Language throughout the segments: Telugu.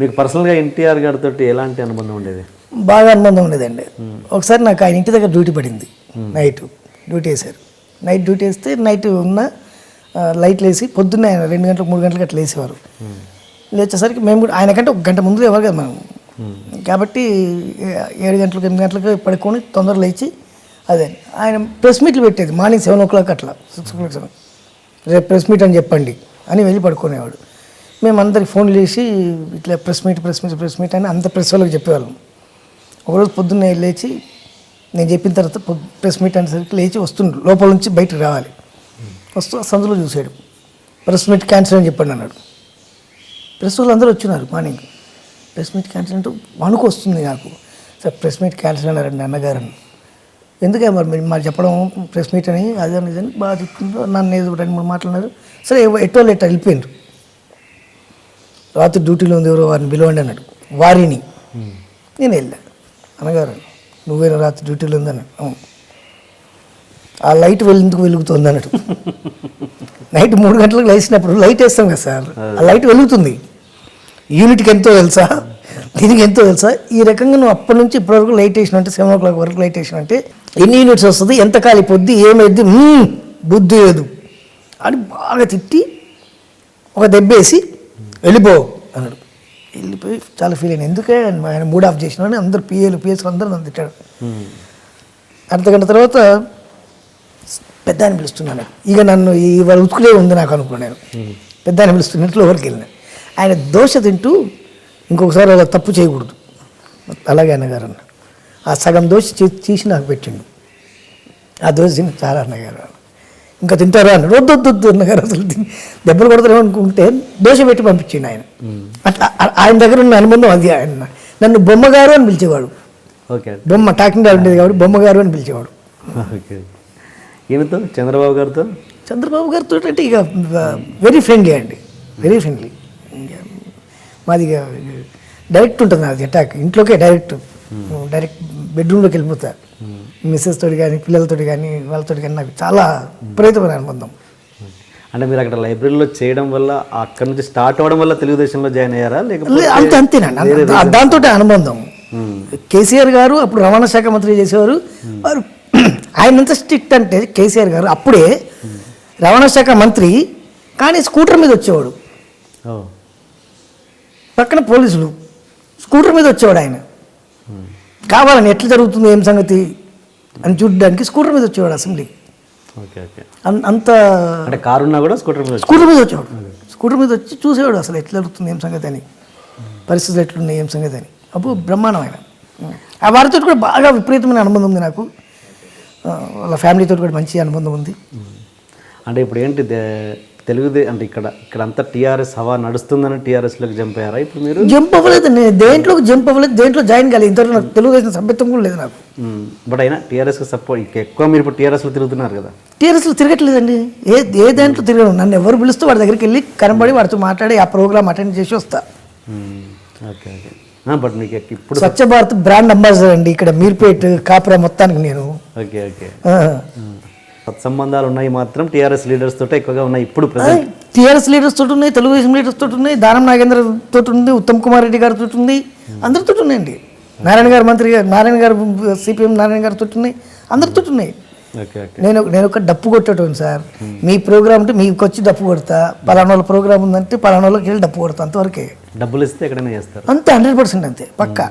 మీకు పర్సనల్గా ఎన్టీఆర్ గారితో ఎలాంటి అనుబంధం ఉండేది? బాగా అనుబంధం ఉండేదండి. ఒకసారి నాకు ఆయన ఇంటి దగ్గర డ్యూటీ పడింది. నైట్ డ్యూటీ వేశారు. నైట్ డ్యూటీ వేస్తే నైట్ ఉన్న లైట్లు వేసి పొద్దున్నే ఆయన 2 గంటలకు 3 గంటలకు అట్లా వేసేవారు. లేచేసరికి మేము కూడా ఆయనకంటే 1 గంట ముందు లేవాలి కదా మనం. కాబట్టి 7 గంటలకు 8 గంటలకు పడుకొని తొందరగా లేచి అదే ఆయన ప్రెస్ మీట్లు పెట్టేది. మార్నింగ్ 7 o'clock అట్లా 6 o'clock రేపు ప్రెస్ మీట్ అని చెప్పండి అని వెళ్ళి పడుకునేవాడు. మేము అందరికి ఫోన్లు చేసి ఇట్లా ప్రెస్ మీట్ అని అంత ప్రెస్ వాళ్ళకి చెప్పేవాళ్ళం. ఒకరోజు పొద్దున్నే లేచి నేను చెప్పిన తర్వాత ప్రెస్ మీట్ అనేసరికి లేచి వస్తుండ్రు. లోపల నుంచి బయటకు రావాలి. వస్తూ సందులో చూసాడు. ప్రెస్ మీట్ క్యాన్సిల్ అని చెప్పండి అన్నాడు. ప్రెస్ వాళ్ళు అందరూ వచ్చినారు మార్నింగ్. ప్రెస్ మీట్ క్యాన్సిల్ అంటూ వణుకు వస్తుంది నాకు. సార్ ప్రెస్ మీట్ క్యాన్సిల్ అన్నారండి అన్నగారు. ఎందుకే మరి మీరు మాకు చెప్పడం ప్రెస్ మీట్ అని అదే నిజాన్ని బాగా చెప్తుండ్రు. నన్ను ఏదో 2-3 మాట్లాడినారు. సరే ఎట్టో వెళ్ళిపోయిండ్రు. రాత్రి డ్యూటీలో ఉంది ఎవరో వారిని పిలవండి అన్నాడు. వారిని నేను వెళ్ళా. అన్నగారు నువ్వేనా రాత్రి డ్యూటీలో ఉందన్నాడు. అవును. ఆ లైట్ ఎందుకు వెలుగుతుంది అన్నాడు. నైట్ 3 గంటలకు లేచినప్పుడు లైట్ వేస్తాం కదా సార్, ఆ లైట్ వెలుగుతుంది. యూనిట్కి ఎంతో తెలుసా, దీనికి ఎంతో తెలుసా. ఈ రకంగా నువ్వు అప్పటి నుంచి ఇప్పటివరకు లైట్ వేసిన అంటే 7 o'clock వరకు లైట్ వేసిన అంటే ఎన్ని యూనిట్స్ వస్తుంది, ఎంత కాలిపోద్ది, ఏమైద్ది, బుద్ధి లేదు అని బాగా తిట్టి ఒక దెబ్బేసి వెళ్ళిపో అన్నాడు. వెళ్ళిపోయి చాలా ఫీల్ అయ్యాను. ఎందుకే ఆయన మూడ్ ఆఫ్ చేసినాడని అందరు పిఎస్లు అందరూ నన్ను తిట్టాడు. అర్ధగంట తర్వాత పెద్ద ఆయన పిలుస్తున్నాను. ఇక నన్ను ఇవాళ ఉతుకులే ఉంది నాకు అనుకున్నాను. పెద్ద ఆయన పిలుస్తున్నట్లు ఎవరికి వెళ్ళిన ఆయన దోశ తింటూ ఇంకొకసారి అలా తప్పు చేయకూడదు అలాగే అన్నగారు అన్న. ఆ సగం దోశ తీసి నాకు పెట్టిండు. ఆ దోశ తిని చాలా అన్నగారు ఇంకా తింటారా అన్నాడు. వద్దు అన్నగారు అసలు దెబ్బలు కొడతారేమో అనుకుంటే దోశ పెట్టి పంపించిండు ఆయన. అట్లా ఆయన దగ్గర ఉన్న అనుబంధం అది. ఆయన నన్ను బొమ్మగారు అని పిలిచేవాడు. బొమ్మ టాకింగ్ డాల్ ఉండేది కాబట్టి బొమ్మగారు అని పిలిచేవాడు. ఈయనతో చంద్రబాబు గారితో అంటే ఇక వెరీ ఫ్రెండ్లీ అండి, వెరీ ఫ్రెండ్లీ. మాది ఇక డైరెక్ట్ ఉంటుంది అది అటాక్. ఇంట్లోకే డైరెక్ట్ బెడ్రూమ్లోకి వెళ్ళిపోతా. మిస్సెస్ తోటి కానీ పిల్లలతో కానీ వాళ్ళతో కానీ నాకు చాలా విపరీతమైన అనుబంధం. అంటే మీరు అక్కడ లైబ్రరీలో చేయడం వల్ల అక్కడ నుంచి స్టార్ట్ అవ్వడం వల్ల తెలుగుదేశంలో జాయిన్ అయ్యారా? అంతేనండి, దాంతో అనుబంధం. కేసీఆర్ గారు అప్పుడు రవాణా శాఖ మంత్రి చేసేవారు. వారు ఆయన ఎంత స్ట్రిక్ట్ అంటే కేసీఆర్ గారు అప్పుడే రవాణా శాఖ మంత్రి కానీ స్కూటర్ మీద వచ్చేవాడు. పక్కన పోలీసులు స్కూటర్ మీద వచ్చేవాడు. ఆయన కావాలని ఎట్లా జరుగుతుంది ఏం సంగతి అని చూడడానికి స్కూటర్ మీద వచ్చేవాడు అసెంబ్లీకి. అంత కారున్నా కూడా స్కూటర్ మీద వచ్చేవాడు. స్కూటర్ మీద వచ్చి చూసేవాడు అసలు ఎట్లా జరుగుతుంది ఏం సంగతి అని, పరిస్థితులు ఎట్లున్నాయి ఏం సంగతి అని. అప్పుడు బ్రహ్మాండమైన ఆ వారితో కూడా బాగా విపరీతమైన అనుబంధం ఉంది నాకు. వాళ్ళ ఫ్యామిలీతో కూడా మంచి అనుబంధం ఉంది. అంటే ఇప్పుడు ఏంటి అంటే ఇక్కడ అంతా టీఆర్ఎస్ హవా నడుస్తుందని టీఆర్ఎస్లోకి జంప్ అయ్యారా? ఇప్పుడు మీరు జంప్ అవ్వలేదు, నేను దేంట్లోకి జంప్ అవ్వలేదు, దేంట్లో జాయిన్ కాలేదు. ఇంతవరకు నాకు తెలుగుదేశం సభ్యత్వం కూడా లేదు నాకు. బట్ అయినా టీఆర్ఎస్కి సపోర్ట్ ఎక్కువ. మీరు ఇప్పుడు టీఆర్ఎస్లో తిరుగుతున్నారు కదా? టీఆర్ఎస్లో తిరగట్లేదండి, ఏ దాంట్లో తిరగను. నన్ను ఎవరు పిలుస్తూ వాడి దగ్గరికి వెళ్ళి కనబడి వాడితో మాట్లాడి ఆ ప్రోగ్రామ్ అటెండ్ చేసి వస్తా. బట్ మీకు ఇప్పుడు స్వచ్ఛ భారత్ బ్రాండ్ అంబాసిడర్ అండి ఇక్కడ మీర్పేట్ కాపురా మొత్తానికి నేను. సత్సంబంధాలు ఉన్నాయి మాత్రం టీఆర్ఎస్ లీడర్స్ తోటి ఎక్కువగా ఉన్నాయి ఇప్పుడు. టీఆర్ఎస్ లీడర్స్ తోటి ఉన్నాయి, తెలుగుదేశం లీడర్స్ తోటి ఉన్నాయి, దానం నాగేంద్ర తోటి ఉంది, ఉత్తమ్ కుమార్ రెడ్డి గారితో ఉంది, అందరితో ఉన్నాయండి. నారాయణ గారు మంత్రి గారు, నారాయణ గారు సిపిఎం నారాయణ గారితో ఉన్నాయి, అందరితో ఉన్నాయి. నేను ఒక డప్పు కొట్టేటోను సార్. మీ ప్రోగ్రామ్ అంటే మీకు వచ్చి డప్పు కొడతా, పలానా వాళ్ళ ప్రోగ్రామ్ ఉందంటే పలానా వాళ్ళకి వెళ్ళి డప్పు కొడతా, అంతవరకే. డబ్బులు ఇస్తే ఎక్కడైనా చేస్తారు అంతే, 100% అంతే పక్కా.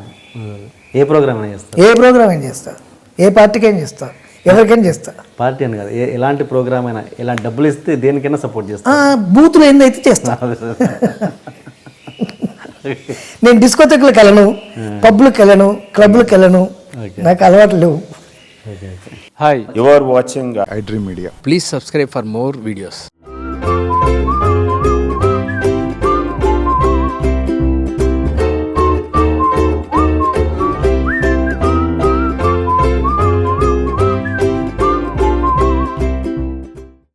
ఏ ప్రోగ్రామ్ అయినా చేస్తారు, ఏ ప్రోగ్రామ్ ఏం చేస్తా, ఏ పార్టీకి ఏం చేస్తా, ఎవరికైనా చేస్తా. పార్టీ అని కాదు, ఎలాంటి ప్రోగ్రామ్ అయినా, ఎలాంటి డబ్బులు ఇస్తే దేనికైనా సపోర్ట్ చేస్తా. బూత్లో ఏందైతే చేస్తా. నేను డిస్కోథెక్లకు వెళ్ళను, పబ్లకు వెళ్ళను, క్లబ్లకు వెళ్ళను, నాకు అలవాటు లేవు. Hi, you are watching iDream Media. Please subscribe for more videos.